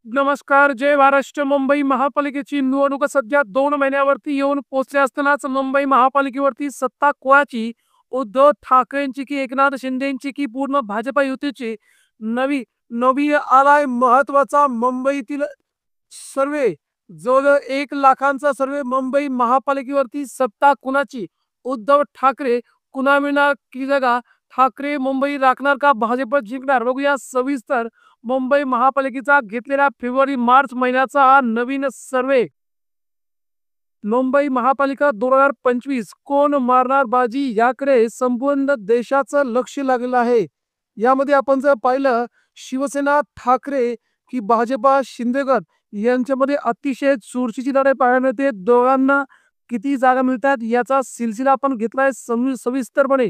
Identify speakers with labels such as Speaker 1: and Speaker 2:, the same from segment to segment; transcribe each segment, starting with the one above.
Speaker 1: नमस्कार. जय महाराष्ट्र. मुंबई महापालिकेची निवडणूक सध्या 2 महिन्यावरती येऊन पोहोचल्या असतानाच मुंबई महापालिकेवरती सत्ता कोणाची? उद्धव ठाकरेंची की एकनाथ शिंदेची की पूर्ण भाजपा युतीची? नवी नवी आलाय महत्वाचा मुंबईतील सर्वे. जवळजवळ 1 लाखांचा सर्वे. मुंबई महापालिकेवरती सत्ता कुणाची? उद्धव ठाकरे कुणा मिळणार की जागा? ठाकरे मुंबई राखणार का भाजप जिंकणार? बघूया सविस्तर. मुंबई महापालिकेचा घेतलेला फेब्रुवारी-मार्च महिन्याचा हा नवीन सर्वे. मुंबई महापालिका 2025 कोण मारणार बाजी याकडे संपूर्ण देशाचं लक्ष लागलेलं आहे. यामध्ये आपण जर पाहिलं, शिवसेना ठाकरे की भाजपा शिंदेगड यांच्यामध्ये अतिशय चुरशीची लढाई पाहायला मिळते. दोघांना किती जागा मिळतात याचा सिलसिला आपण घेतलाय सविस्तरपणे.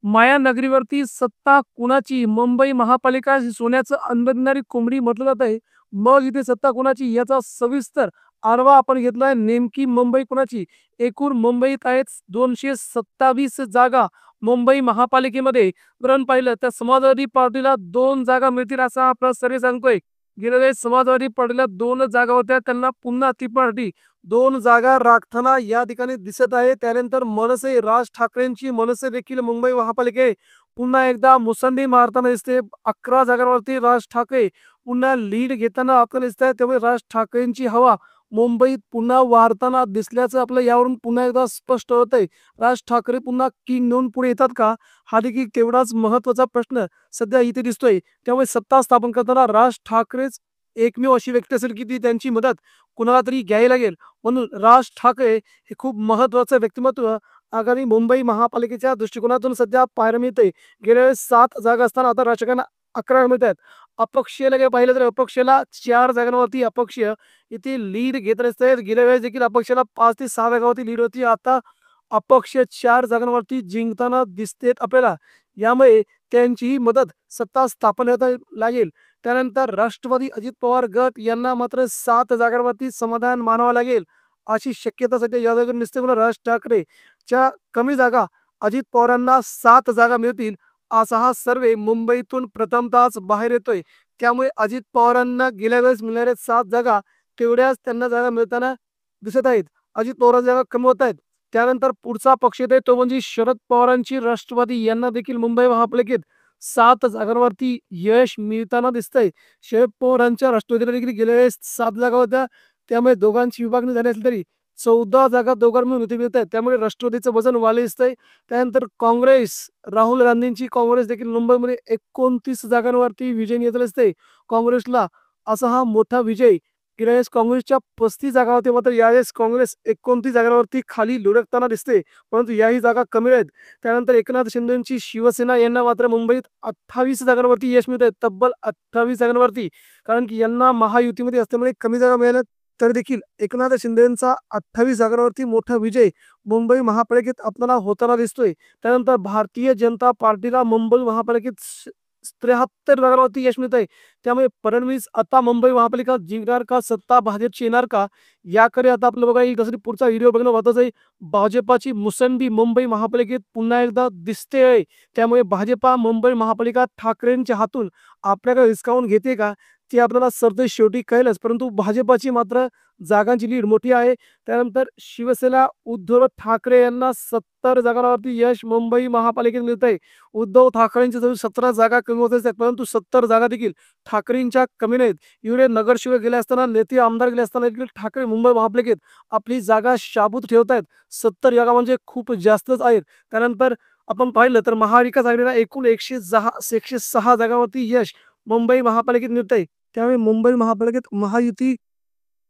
Speaker 1: मायानगरीवरती सत्ता कुणाची? मुंबई महापालिका ही सोन्याचं अन्नदेणारी कोंबडी म्हटलं जात आहे. मग इथे सत्ता कुणाची याचा सविस्तर आढावा आपण घेतलाय. नेमकी मुंबई कुणाची? एकूण मुंबईत आहेत 227 जागा मुंबई महापालिकेमध्ये. वरून पाहिलं तर समाजवादी पार्टीला 2 जागा मिळतील असा आपला सर्वे सांगतोय. गेल्या वेळेस समाजवादी पार्टीला 2 जागा होत्या, त्यांना पुन्हा ती पार्टी 2 जागा राखताना या ठिकाणी दिसत आहे. त्यानंतर मनसे, राज ठाकरेंची मनसे देखील मुंबई महापालिके पुन्हा एकदा मुसंडी मारताना दिसते. 11 जागांवरती राज ठाकरे पुन्हा लीड घेताना आपल्याला दिसत आहे. त्यामुळे राज ठाकरेंची हवा मुंबईत पुन्हा वाढताना दिसल्याचं आपलं यावरून पुन्हा एकदा स्पष्ट होत आहे. राज ठाकरे पुन्हा किंग म्हणून पुढे येतात का? हा देखील तेवढाच महत्वाचा प्रश्न सध्या इथे दिसतोय. त्यामुळे सत्ता स्थापन करताना राज ठाकरेच एकमेव अशी व्यक्ती असेल की ती त्यांची मदत कुणाला तरी घ्यावी लागेल. म्हणून राज ठाकरे हे खूप महत्वाचं व्यक्तिमत्व आगामी मुंबई महापालिकेच्या दृष्टिकोनातून सध्या पाहायला मिळते. गेल्या वेळेस 7 जागा असताना आता राजकारण्यांना 11 मिळत आहेत. अपक्षीयला काय पाहिलं तर अपक्षाला 4 जागांवरती अपक्षीय इथे लीड घेत असते. गेल्या वेळेस देखील अपक्षाला 5 ते 6 जागांवरती लीड होती. आता अपक्ष 4 जागांवरती जिंकताना दिसतेत आपल्याला. यामुळे त्यांचीही मदत सत्ता स्थापन होता लागेल. त्यानंतर राष्ट्रवादी अजित पवार गट यांना मात्र 7 जागांवरती समाधान मानावं लागेल अशी शक्यता सध्या या जागेवर दिसते. म्हणून राज ठाकरेच्या कमी जागा अजित पवारांना 7 जागा मिळतील असा हा सर्वे मुंबईतून प्रथमतःच बाहेर येतोय. त्यामुळे अजित पवारांना गेल्या वेळेस मिळणाऱ्या 7 जागा तेवढ्याच त्यांना जागा मिळताना दिसत आहेत. अजित पवारांच्या जागा कमी होत आहेत. त्यानंतर पुढचा पक्ष येतोय तो म्हणजे शरद पवारांची राष्ट्रवादी. यांना देखील मुंबई महापालिकेत 7 जागांवरती यश मिळताना दिसतंय. शरद पवारांच्या राष्ट्रवादीला देखील गेल्या वेळेस 7 जागा होत्या. त्यामुळे दोघांची विभागणी झाली असली तरी 14 जागा दोघांमध्ये युती मिळत आहेत. त्यामुळे राष्ट्रवादीचं वजन वाढले दिसतंय. त्यानंतर काँग्रेस, राहुल गांधींची काँग्रेस देखील मुंबईमध्ये 29 जागांवरती विजय मिळत असते. काँग्रेसला असा हा मोठा विजय. गेल्या वेळेस काँग्रेसच्या 35 जागा होत्या, मात्र यावेळेस काँग्रेस 29 जागांवरती खाली लुढकताना दिसते. परंतु याही जागा कमी आहेत. त्यानंतर एकनाथ शिंदेची शिवसेना यांना मात्र मुंबईत 28 जागांवरती यश मिळत आहे. तब्बल 28 जागांवरती. कारण की यांना महायुतीमध्ये असल्यामुळे कमी जागा मिळाल्या तर देखील एकनाथ शिंदेचा 28 जागांवरती मोठा विजय मुंबई महापालिकेत आपल्याला होताना दिसतोय. त्यानंतर भारतीय जनता पार्टीला मुंबई महापालिकेत 73 जागांवरती यश मिळत आहे. त्यामुळे फडणवीस आता मुंबई महापालिका जिंकणार का? सत्ता भाजपची येणार का? याकडे आता आपलं बघा येईल. तसं पुढचा व्हिडिओ बघणं महत्वाचं आहे. भाजपाची मुसंडी मुंबई महापालिकेत पुन्हा एकदा दिसते. त्यामुळे भाजपा मुंबई महापालिका ठाकरेंच्या हातून आपल्याकडे हिसकावून घेते का ते आपल्याला सरते शेवटी कळेलच. परंतु भाजपाची मात्र जागांची लीड मोठी आहे. त्यानंतर शिवसेना उद्धव ठाकरे यांना 70 जागांवरती यश मुंबई महापालिकेत मिळत आहे. उद्धव ठाकरेंच्या जवळ 17 जागा कमी होत असतात, परंतु 70 जागा देखील ठाकरेंच्या कमी नाहीत. एवढे नगरसेवक गेले असताना, नेते आमदार गेले असताना देखील ठाकरे मुंबई महापालिकेत आपली जागा शाबूत ठेवत आहेत. 70 जागा म्हणजे खूप जास्तच आहेत. त्यानंतर आपण पाहिलं तर महाविकास आघाडीला एकूण 106 जागांवरती यश मुंबई महापालिकेत मिळत आहे. त्यामुळे मुंबई महापालिकेत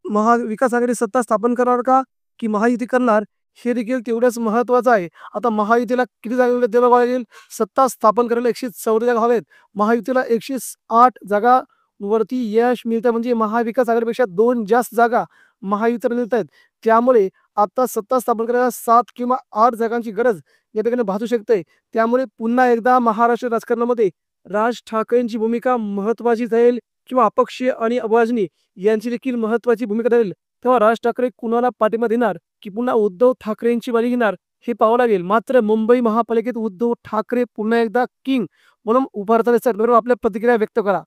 Speaker 1: महाविकास आघाडी सत्ता स्थापन करणार का की महायुती करणार हे देखील तेवढंच महत्वाचं आहे. आता महायुतीला किती जागा द्यायला लागेल? सत्ता स्थापन करायला 114 जागा हवेत. महायुतीला 108 जागा वरती यश मिळतं, म्हणजे महाविकास आघाडीपेक्षा 2 जास्त जागा महायुतीला मिळत आहेत. त्यामुळे आता सत्ता स्थापन करायला 7 किंवा 8 जागांची गरज या ठिकाणी भासू शकते. त्यामुळे पुन्हा एकदा महाराष्ट्र राजकारणामध्ये राज ठाकरेंची भूमिका महत्वाची राहील किंवा अपक्षीय आणि अभाजनी यांची देखील महत्वाची भूमिका राहील. तेव्हा राज ठाकरे कुणाला पाठिंबा देणार की पुन्हा उद्धव ठाकरेंची बाजी घेणार हे पाहावं लागेल. मात्र मुंबई महापालिकेत उद्धव ठाकरे पुन्हा एकदा किंग म्हणून उभारताना आपल्या प्रतिक्रिया व्यक्त करा.